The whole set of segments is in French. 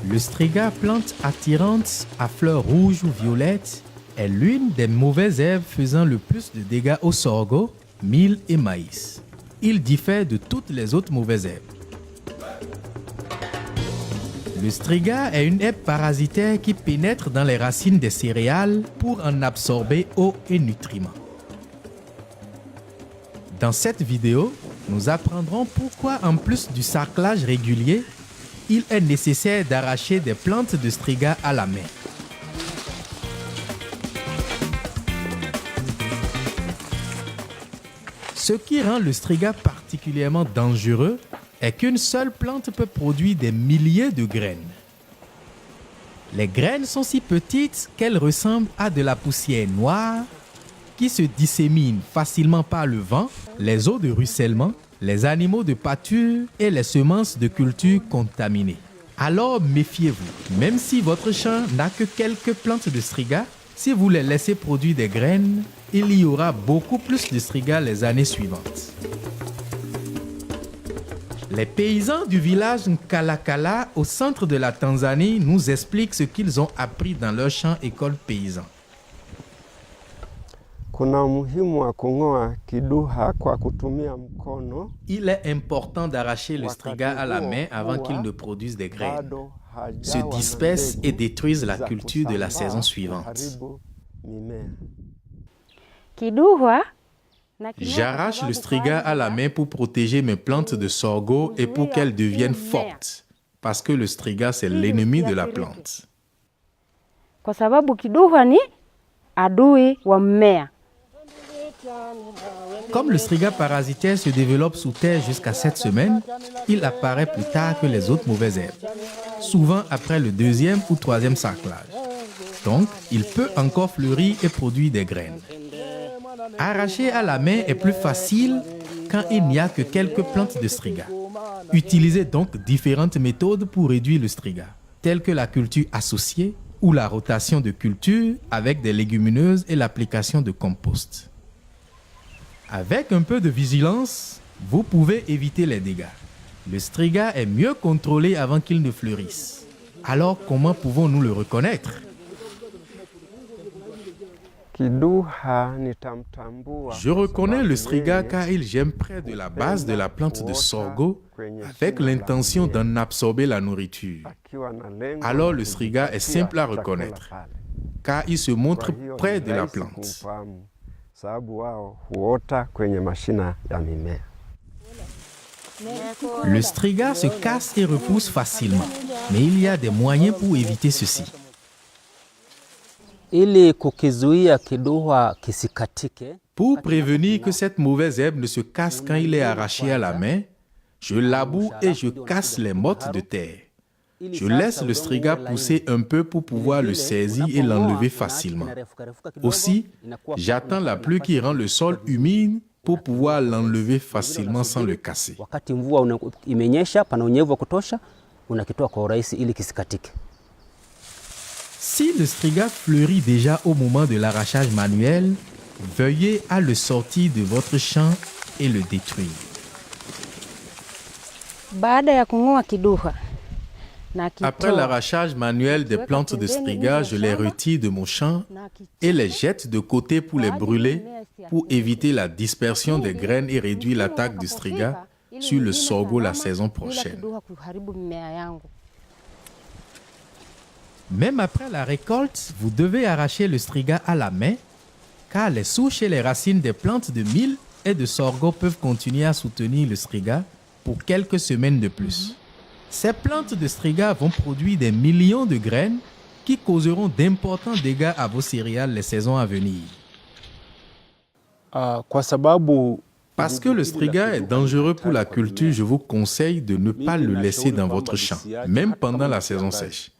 Le striga, plante attirante à fleurs rouges ou violettes, est l'une des mauvaises herbes faisant le plus de dégâts au sorgho, mil et maïs. Il diffère de toutes les autres mauvaises herbes. Le striga est une herbe parasitaire qui pénètre dans les racines des céréales pour en absorber eau et nutriments. Dans cette vidéo, nous apprendrons pourquoi, en plus du sarclage régulier, il est nécessaire d'arracher des plantes de striga à la main. Ce qui rend le striga particulièrement dangereux est qu'une seule plante peut produire des milliers de graines. Les graines sont si petites qu'elles ressemblent à de la poussière noire qui se dissémine facilement par le vent, les eaux de ruissellement, les animaux de pâture et les semences de culture contaminées. Alors méfiez-vous, même si votre champ n'a que quelques plantes de striga, si vous les laissez produire des graines, il y aura beaucoup plus de striga les années suivantes. Les paysans du village Nkalakala, au centre de la Tanzanie, nous expliquent ce qu'ils ont appris dans leur champ école paysan. Il est important d'arracher le striga à la main avant qu'il ne produise des graines, se dispersent et détruisent la culture de la saison suivante. J'arrache le striga à la main pour protéger mes plantes de sorgho et pour qu'elles deviennent fortes, parce que le striga, c'est l'ennemi de la plante. Comme le striga parasitaire se développe sous terre jusqu'à 7 semaines, il apparaît plus tard que les autres mauvaises herbes, souvent après le 2e ou 3e sarclage. Donc, il peut encore fleurir et produire des graines. Arracher à la main est plus facile quand il n'y a que quelques plantes de striga. Utilisez donc différentes méthodes pour réduire le striga, telles que la culture associée ou la rotation de culture avec des légumineuses et l'application de compost. Avec un peu de vigilance, vous pouvez éviter les dégâts. Le striga est mieux contrôlé avant qu'il ne fleurisse. Alors comment pouvons-nous le reconnaître? Je reconnais le striga car il germe près de la base de la plante de sorgho avec l'intention d'en absorber la nourriture. Alors le striga est simple à reconnaître car il se montre près de la plante. Le striga se casse et repousse facilement, mais il y a des moyens pour éviter ceci. Pour prévenir que cette mauvaise herbe ne se casse quand il est arraché à la main, je laboure et je casse les mottes de terre. Je laisse le striga pousser un peu pour pouvoir le saisir et l'enlever facilement. Aussi, j'attends la pluie qui rend le sol humide pour pouvoir l'enlever facilement sans le casser. Si le striga fleurit déjà au moment de l'arrachage manuel, veuillez à le sortir de votre champ et le détruire. Après l'arrachage manuel des plantes de striga, je les retire de mon champ et les jette de côté pour les brûler pour éviter la dispersion des graines et réduire l'attaque du striga sur le sorgho la saison prochaine. Même après la récolte, vous devez arracher le striga à la main car les souches et les racines des plantes de mil et de sorgho peuvent continuer à soutenir le striga pour quelques semaines de plus. Ces plantes de striga vont produire des millions de graines qui causeront d'importants dégâts à vos céréales les saisons à venir. Parce que le striga est dangereux pour la culture, je vous conseille de ne pas le laisser dans votre champ, même pendant la saison sèche.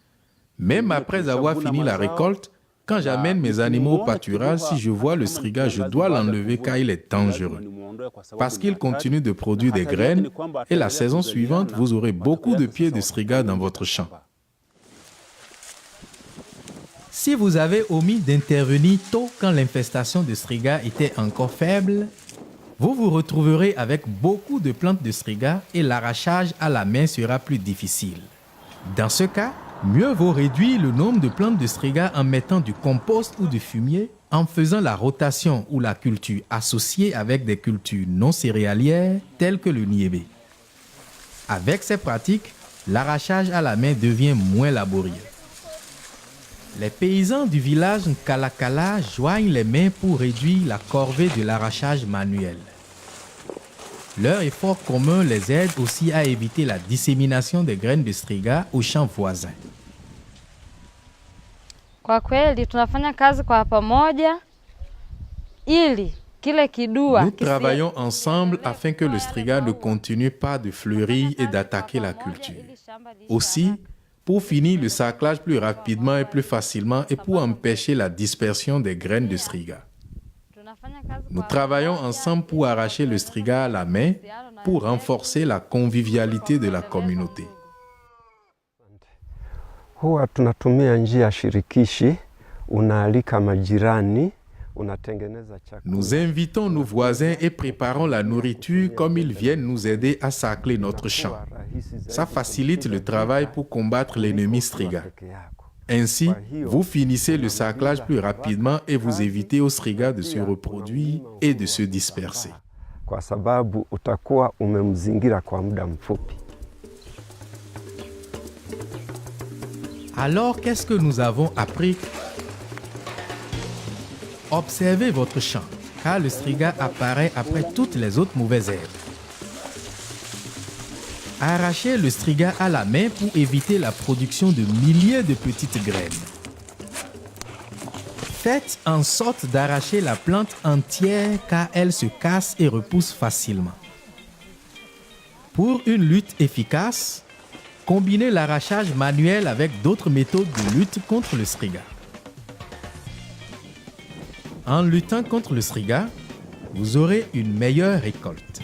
Même après avoir fini la récolte, quand j'amène mes animaux au pâturage, si je vois le striga, je dois l'enlever car il est dangereux. Parce qu'il continue de produire des graines et la saison suivante, vous aurez beaucoup de pieds de striga dans votre champ. Si vous avez omis d'intervenir tôt quand l'infestation de striga était encore faible, vous vous retrouverez avec beaucoup de plantes de striga et l'arrachage à la main sera plus difficile. Dans ce cas, Mieux vaut réduire le nombre de plantes de striga en mettant du compost ou du fumier, en faisant la rotation ou la culture associée avec des cultures non céréalières telles que le niébé. Avec ces pratiques, l'arrachage à la main devient moins laborieux. Les paysans du village Nkalakala joignent les mains pour réduire la corvée de l'arrachage manuel. Leur effort commun les aide aussi à éviter la dissémination des graines de striga aux champs voisins. Kwa kweli tunafanya kazi kwa pamoja ili kile kidua. Nous travaillons ensemble afin que le striga ne continue pas de fleurir et d'attaquer la culture. Aussi, pour finir le sarclage plus rapidement et plus facilement et pour empêcher la dispersion des graines de striga. Nous travaillons ensemble pour arracher le striga à la main pour renforcer la convivialité de la communauté. Huwa tunatumia njia shirikishi, unaalika majirani, unatengeneza chakula. Nous invitons nos voisins et préparons la nourriture comme ils viennent nous aider à sarcler notre champ. Ça facilite le travail pour combattre l'ennemi striga. Ainsi, vous finissez le sarclage plus rapidement et vous évitez au striga de se reproduire et de se disperser. Kwa sababu utakuwa umemzingira kwa muda mfupi. Alors, qu'est-ce que nous avons appris? Observez votre champ, car le striga apparaît après toutes les autres mauvaises herbes. Arrachez le striga à la main pour éviter la production de milliers de petites graines. Faites en sorte d'arracher la plante entière car elle se casse et repousse facilement. Pour une lutte efficace, combinez l'arrachage manuel avec d'autres méthodes de lutte contre le striga. En luttant contre le striga, vous aurez une meilleure récolte.